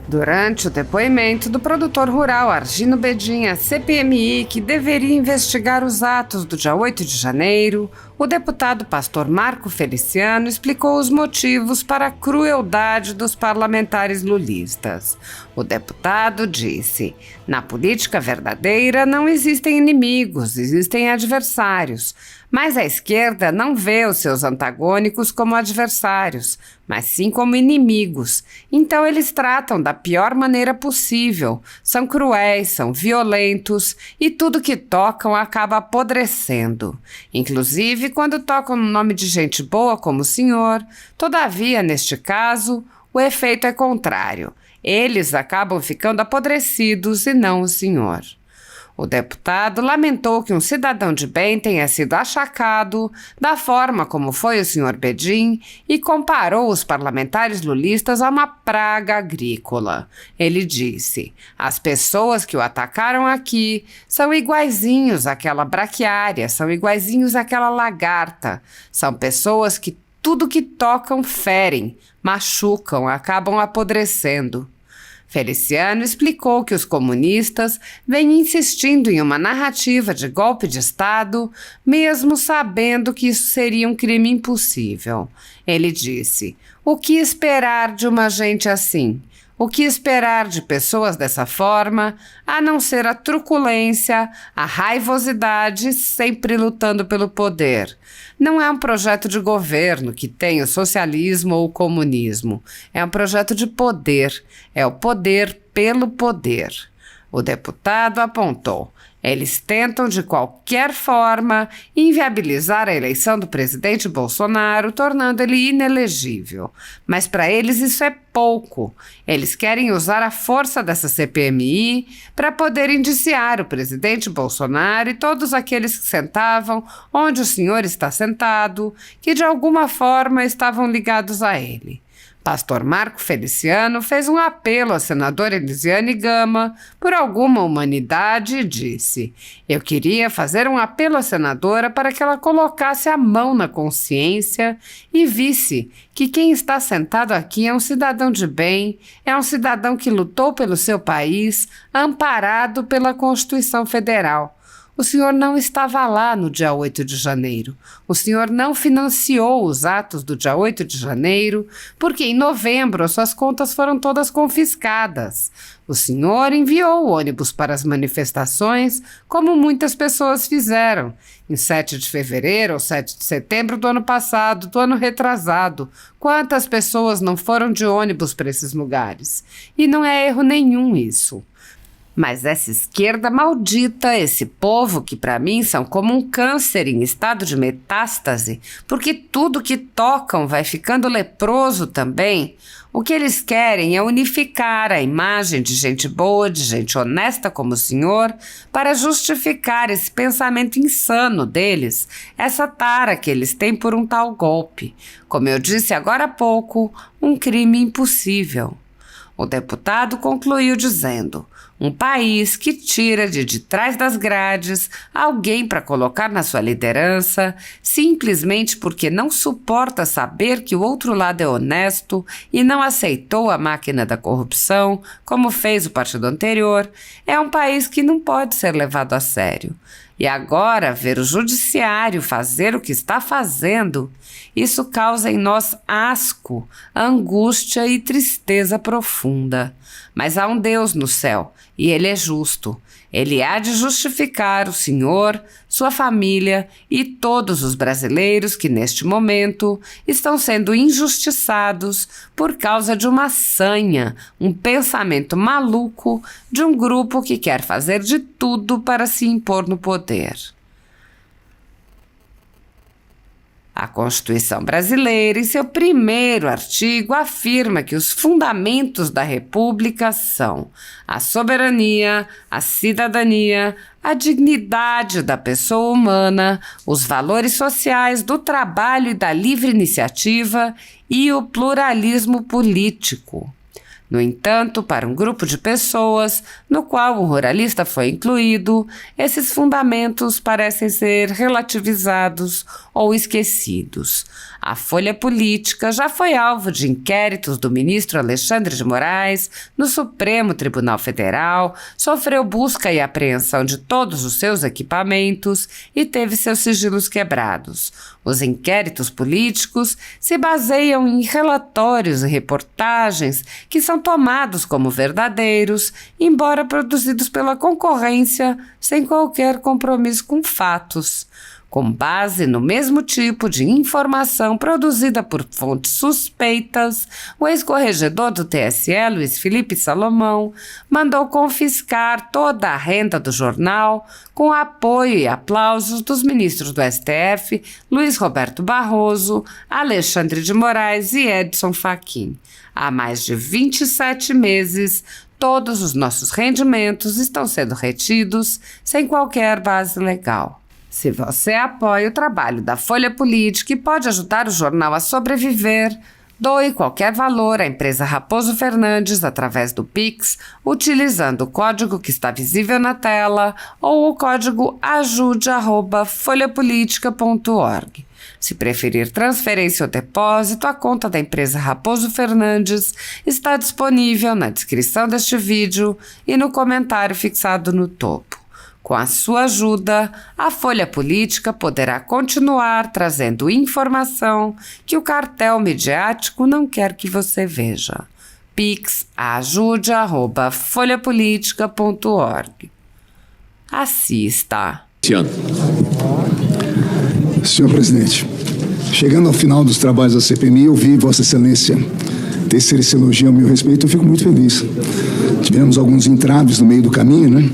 Durante o depoimento do produtor rural Argino Bedin à CPMI, que deveria investigar os atos do dia 8 de janeiro, o deputado pastor Marco Feliciano explicou os motivos para a crueldade dos parlamentares lulistas. O deputado disse: na política verdadeira não existem inimigos, existem adversários. Mas a esquerda não vê os seus antagônicos como adversários, mas sim como inimigos. Então eles tratam da pior maneira possível. São cruéis, são violentos e tudo que tocam acaba apodrecendo. Inclusive quando tocam no nome de gente boa como o senhor. Todavia, neste caso, o efeito é contrário. Eles acabam ficando apodrecidos e não o senhor. O deputado lamentou que um cidadão de bem tenha sido achacado da forma como foi o senhor Bedin e comparou os parlamentares lulistas a uma praga agrícola. Ele disse: as pessoas que o atacaram aqui são iguaizinhos àquela braquiária, são iguaizinhos àquela lagarta. São pessoas que tudo que tocam ferem, machucam, acabam apodrecendo. Feliciano explicou que os comunistas vêm insistindo em uma narrativa de golpe de Estado, mesmo sabendo que isso seria um crime impossível. Ele disse: o que esperar de uma gente assim? O que esperar de pessoas dessa forma, a não ser a truculência, a raivosidade, sempre lutando pelo poder? Não é um projeto de governo que tem o socialismo ou o comunismo. É um projeto de poder. É o poder pelo poder. O deputado apontou: eles tentam de qualquer forma inviabilizar a eleição do presidente Bolsonaro, tornando ele inelegível. Mas para eles isso é pouco. Eles querem usar a força dessa CPMI para poder indiciar o presidente Bolsonaro e todos aqueles que sentavam onde o senhor está sentado, que de alguma forma estavam ligados a ele. Pastor Marco Feliciano fez um apelo à senadora Elisiane Gama por alguma humanidade e disse: eu queria fazer um apelo à senadora para que ela colocasse a mão na consciência e visse que quem está sentado aqui é um cidadão de bem, é um cidadão que lutou pelo seu país, amparado pela Constituição Federal. O senhor não estava lá no dia 8 de janeiro. O senhor não financiou os atos do dia 8 de janeiro, porque em novembro as suas contas foram todas confiscadas. O senhor enviou o ônibus para as manifestações, como muitas pessoas fizeram, em 7 de fevereiro ou 7 de setembro do ano passado, do ano retrasado. Quantas pessoas não foram de ônibus para esses lugares? E não é erro nenhum isso. Mas essa esquerda maldita, esse povo que para mim são como um câncer em estado de metástase, porque tudo que tocam vai ficando leproso também. O que eles querem é unificar a imagem de gente boa, de gente honesta como o senhor, para justificar esse pensamento insano deles, essa tara que eles têm por um tal golpe. Como eu disse agora há pouco, um crime impossível. O deputado concluiu dizendo: um país que tira de trás das grades alguém para colocar na sua liderança, simplesmente porque não suporta saber que o outro lado é honesto e não aceitou a máquina da corrupção, como fez o partido anterior, é um país que não pode ser levado a sério. E agora, ver o judiciário fazer o que está fazendo, isso causa em nós asco, angústia e tristeza profunda. Mas há um Deus no céu, e Ele é justo. Ele há de justificar o senhor, sua família e todos os brasileiros que neste momento estão sendo injustiçados por causa de uma sanha, um pensamento maluco de um grupo que quer fazer de tudo para se impor no poder. A Constituição brasileira, em seu primeiro artigo, afirma que os fundamentos da República são a soberania, a cidadania, a dignidade da pessoa humana, os valores sociais do trabalho e da livre iniciativa e o pluralismo político. No entanto, para um grupo de pessoas, no qual o ruralista foi incluído, esses fundamentos parecem ser relativizados ou esquecidos. A Folha Política já foi alvo de inquéritos do ministro Alexandre de Moraes no Supremo Tribunal Federal, sofreu busca e apreensão de todos os seus equipamentos e teve seus sigilos quebrados. Os inquéritos políticos se baseiam em relatórios e reportagens que são tomados como verdadeiros, embora produzidos pela concorrência sem qualquer compromisso com fatos. Com base no mesmo tipo de informação produzida por fontes suspeitas, o ex-corregedor do TSE, Luiz Felipe Salomão, mandou confiscar toda a renda do jornal, com apoio e aplausos dos ministros do STF, Luiz Roberto Barroso, Alexandre de Moraes e Edson Fachin. Há mais de 27 meses, todos os nossos rendimentos estão sendo retidos sem qualquer base legal. Se você apoia o trabalho da Folha Política e pode ajudar o jornal a sobreviver, doe qualquer valor à empresa Raposo Fernandes através do Pix, utilizando o código que está visível na tela ou o código ajude@folhapolitica.org. Se preferir transferência ou depósito, a conta da empresa Raposo Fernandes está disponível na descrição deste vídeo e no comentário fixado no topo. Com a sua ajuda, a Folha Política poderá continuar trazendo informação que o cartel midiático não quer que você veja. Pix ajude@folhapolitica.org. Assista. Senhor presidente, chegando ao final dos trabalhos da CPMI, eu vi Vossa Excelência tecer esse elogio ao meu respeito, eu fico muito feliz. Tivemos alguns entraves no meio do caminho, né?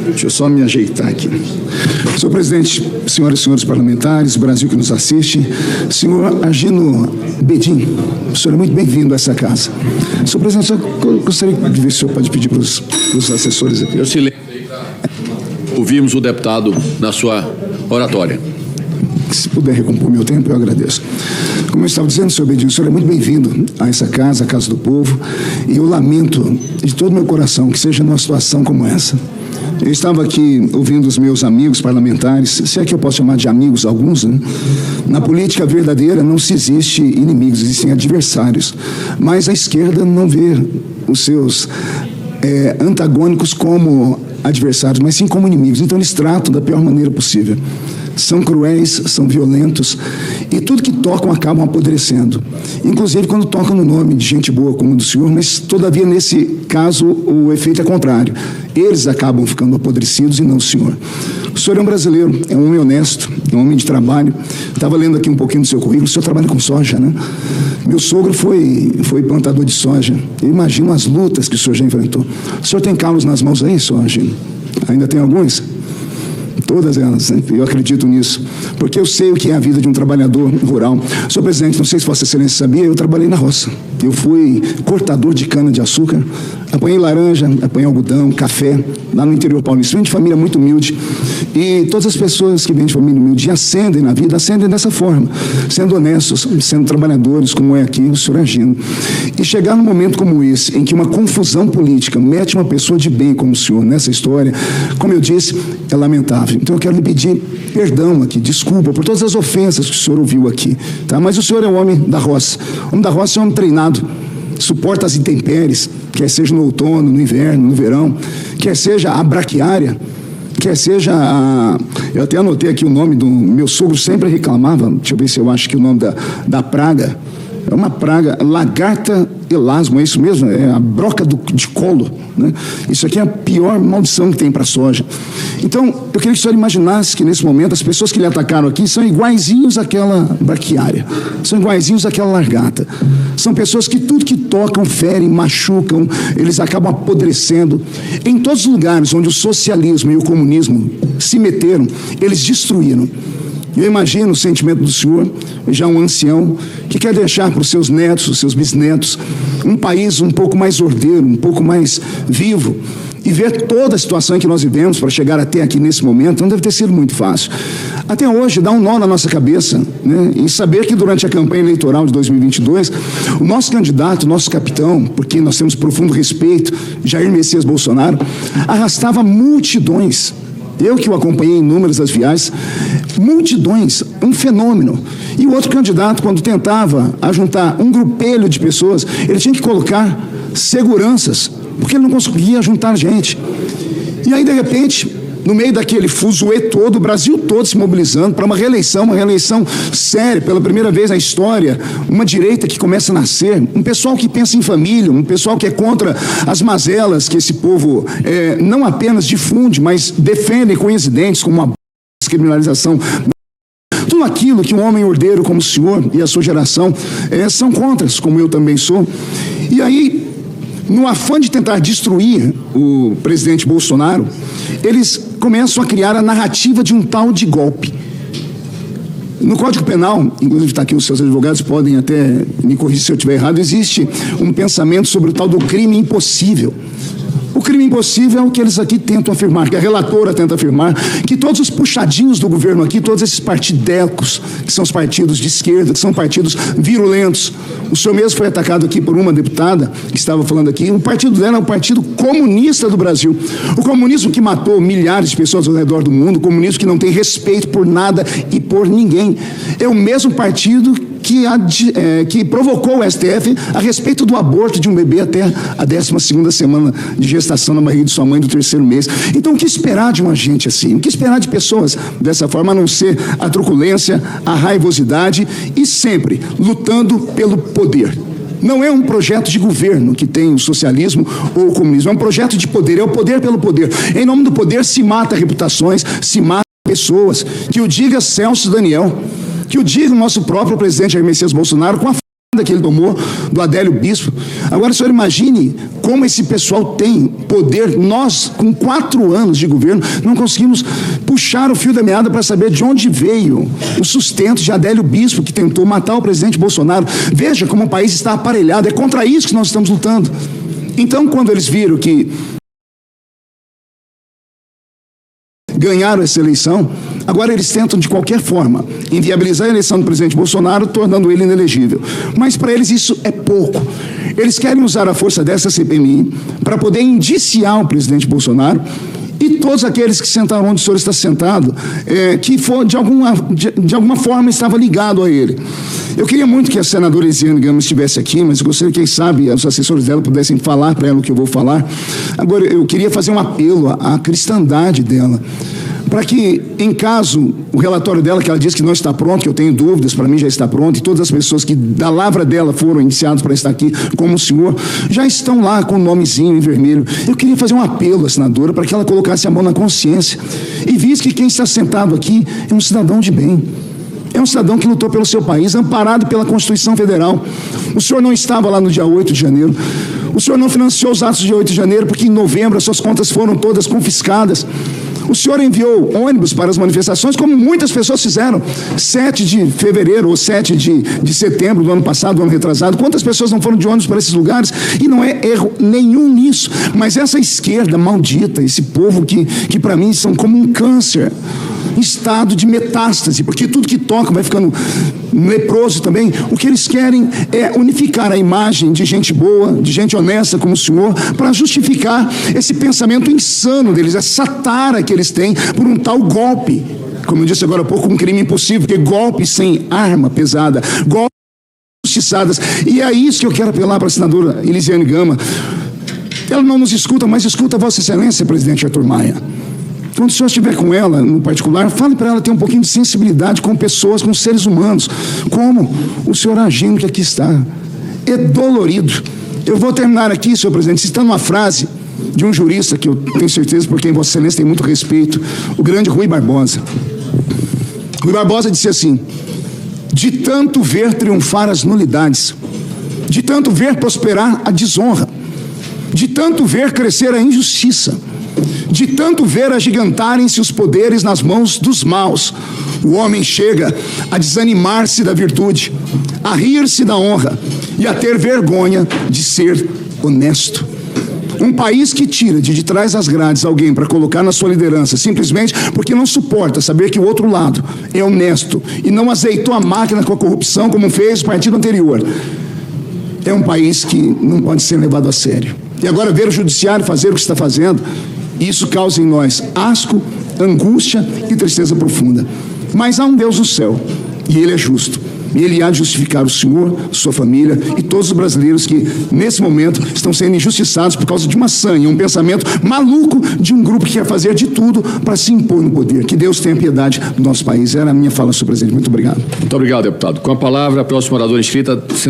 Deixa eu só me ajeitar aqui. Senhor presidente, senhoras e senhores parlamentares, o Brasil que nos assiste, senhor Agino Bedin, o senhor é muito bem-vindo a essa casa. Senhor presidente, eu gostaria de ver se o senhor pode pedir para os assessores aqui. Eu silêncio. Ouvimos o deputado na sua oratória. Se puder recompor meu tempo, eu agradeço. Como eu estava dizendo, senhor Bedin, o senhor é muito bem-vindo a essa casa, a Casa do Povo, e eu lamento de todo o meu coração que seja numa situação como essa. Eu estava aqui ouvindo os meus amigos parlamentares, se é que eu posso chamar de amigos alguns, né? Na política verdadeira não se existe inimigos, existem adversários. Mas a esquerda não vê os seus antagônicos como adversários, mas sim como inimigos. Então eles tratam da pior maneira possível. São cruéis, são violentos e tudo que tocam acabam apodrecendo. Inclusive quando tocam no nome de gente boa como o do senhor, mas todavia nesse caso o efeito é contrário. Eles acabam ficando apodrecidos e não o senhor. O senhor é um brasileiro, é um homem honesto, é um homem de trabalho. Estava lendo aqui um pouquinho do seu currículo, o senhor trabalha com soja, né? Meu sogro foi plantador de soja. Eu imagino as lutas que o senhor já enfrentou. O senhor tem calos nas mãos aí, senhor Agino? Ainda tem alguns? Todas elas, né? Eu acredito nisso, porque eu sei o que é a vida de um trabalhador rural. Senhor presidente, não sei se Vossa Excelência sabia, eu trabalhei na roça. Eu fui cortador de cana-de-açúcar, apanhei laranja, apanhei algodão, café, lá no interior paulista. Vem de família muito humilde. E todas as pessoas que vêm de família humilde e ascendem na vida, ascendem dessa forma, sendo honestos, sendo trabalhadores, como é aqui o senhor Agino. E chegar num momento como esse, em que uma confusão política mete uma pessoa de bem como o senhor nessa história, como eu disse, é lamentável. Então eu quero lhe pedir perdão aqui, desculpa por todas as ofensas que o senhor ouviu aqui, tá? Mas o senhor é um homem da roça. O homem da roça é um homem treinado, suporta as intempéries, quer seja no outono, no inverno, no verão, quer seja a braquiária, quer seja a... Eu até anotei aqui o nome do... Meu sogro sempre reclamava, deixa eu ver se eu acho que o nome da praga... É uma praga, lagarta elasmo, é isso mesmo? É a broca de colo, né? Isso aqui é a pior maldição que tem para a soja. Então, eu queria que o senhor imaginasse que nesse momento as pessoas que lhe atacaram aqui são iguaizinhos àquela braquiária, são iguaizinhos àquela largata. São pessoas que tudo que tocam, ferem, machucam, eles acabam apodrecendo. Em todos os lugares onde o socialismo e o comunismo se meteram, eles destruíram. Eu imagino o sentimento do senhor, já um ancião, que quer deixar para os seus netos, os seus bisnetos, um país um pouco mais ordeiro, um pouco mais vivo, e ver toda a situação em que nós vivemos para chegar até aqui nesse momento, não deve ter sido muito fácil. até hoje dá um nó na nossa cabeça, né? Em saber que durante a campanha eleitoral de 2022, o nosso candidato, o nosso capitão, porque nós temos profundo respeito, Jair Messias Bolsonaro, arrastava multidões. Eu que o acompanhei em inúmeras das viagens, multidões, um fenômeno. E o outro candidato, quando tentava ajuntar um grupelho de pessoas, ele tinha que colocar seguranças, porque ele não conseguia juntar gente. E aí, de repente, no meio daquele fuzuê todo, o Brasil todo se mobilizando para uma reeleição séria, pela primeira vez na história, uma direita que começa a nascer, um pessoal que pensa em família, um pessoal que é contra as mazelas que esse povo não apenas difunde, mas defende com unhas e dentes, como a descriminalização. Tudo aquilo que um homem ordeiro como o senhor e a sua geração são contra, como eu também sou. E aí, no afã de tentar destruir o presidente Bolsonaro, eles começam a criar a narrativa de um tal de golpe. No Código Penal, inclusive está aqui os seus advogados, podem até me corrigir se eu estiver errado, existe um pensamento sobre o tal do crime impossível. O crime impossível é o que eles aqui tentam afirmar, que a relatora tenta afirmar, que todos os puxadinhos do governo aqui, todos esses partidecos, que são os partidos de esquerda, que são partidos virulentos. O senhor mesmo foi atacado aqui por uma deputada que estava falando aqui. O partido dela é o Partido Comunista do Brasil. O comunismo que matou milhares de pessoas ao redor do mundo, o comunismo que não tem respeito por nada e por ninguém. É o mesmo partido que provocou o STF a respeito do aborto de um bebê até a 12ª semana de gestação na barriga de sua mãe do 3º mês. Então, o que esperar de um agente assim? O que esperar de pessoas dessa forma, a não ser a truculência, a raivosidade e sempre lutando pelo poder? Não é um projeto de governo que tem o socialismo ou o comunismo, é um projeto de poder, é o poder pelo poder. Em nome do poder se mata reputações, se mata pessoas. Que o diga Celso Daniel, que o diga o nosso próprio presidente Jair Messias Bolsonaro, com a f*** que ele tomou do Adélio Bispo. Agora, o senhor imagine como esse pessoal tem poder. Nós, com 4 anos de governo, não conseguimos puxar o fio da meada para saber de onde veio o sustento de Adélio Bispo, que tentou matar o presidente Bolsonaro. Veja como o país está aparelhado, é contra isso que nós estamos lutando. Então, quando eles viram que ganharam essa eleição, agora eles tentam de qualquer forma inviabilizar a eleição do presidente Bolsonaro, tornando ele inelegível. Mas para eles isso é pouco. Eles querem usar a força dessa CPMI para poder indiciar o presidente Bolsonaro e todos aqueles que sentaram onde o senhor está sentado, que for, de alguma forma estava ligado a ele. Eu queria muito que a senadora Elisiane Gama estivesse aqui, mas eu gostaria que, quem sabe, os assessores dela pudessem falar para ela o que eu vou falar. Agora, eu queria fazer um apelo à cristandade dela, para que, em caso, o relatório dela, que ela disse que não está pronto, que eu tenho dúvidas, para mim já está pronto, e todas as pessoas que da lavra dela foram iniciadas para estar aqui, como o senhor, já estão lá com o nomezinho em vermelho. Eu queria fazer um apelo à senadora para que ela colocasse a mão na consciência e visse que quem está sentado aqui é um cidadão de bem. É um cidadão que lutou pelo seu país, amparado pela Constituição Federal. O senhor não estava lá no dia 8 de janeiro. O senhor não financiou os atos de 8 de janeiro, porque em novembro as suas contas foram todas confiscadas. O senhor enviou ônibus para as manifestações, como muitas pessoas fizeram. 7 de fevereiro ou 7 de setembro do ano passado, do ano retrasado. Quantas pessoas não foram de ônibus para esses lugares? E não é erro nenhum nisso. Mas essa esquerda maldita, esse povo que para mim são como um câncer, em estado de metástase, porque tudo que toca vai ficando leproso também. O que eles querem é unificar a imagem de gente boa, de gente honesta como o senhor, para justificar esse pensamento insano deles, essa tara que eles têm por um tal golpe. Como eu disse agora há pouco, um crime impossível, porque golpe sem arma pesada, golpe justiçadas. E é isso que eu quero apelar para a senadora Elisiane Gama. Ela não nos escuta, mas escuta a Vossa Excelência, presidente Arthur Maia. Quando o senhor estiver com ela, no particular, fale para ela ter um pouquinho de sensibilidade com pessoas, com seres humanos, como o senhor agindo que aqui está. É dolorido. Eu vou terminar aqui, senhor presidente, citando uma frase de um jurista que eu tenho certeza por quem Vossa Excelência tem muito respeito, o grande Rui Barbosa. Rui Barbosa disse assim: de tanto ver triunfar as nulidades, de tanto ver prosperar a desonra, de tanto ver crescer a injustiça, de tanto ver agigantarem-se os poderes nas mãos dos maus, o homem chega a desanimar-se da virtude, a rir-se da honra e a ter vergonha de ser honesto. Um país que tira de trás das grades alguém para colocar na sua liderança, simplesmente porque não suporta saber que o outro lado é honesto e não azeitou a máquina com a corrupção como fez o partido anterior, é um país que não pode ser levado a sério. E agora ver o judiciário fazer o que está fazendo, isso causa em nós asco, angústia e tristeza profunda. Mas há um Deus no céu, e Ele é justo. E Ele há de justificar o senhor, sua família e todos os brasileiros que, nesse momento, estão sendo injustiçados por causa de uma sanha, um pensamento maluco de um grupo que quer fazer de tudo para se impor no poder. Que Deus tenha piedade do nosso país. Era a minha fala, senhor presidente. Muito obrigado. Muito obrigado, deputado. Com a palavra, a próxima oradora inscrita,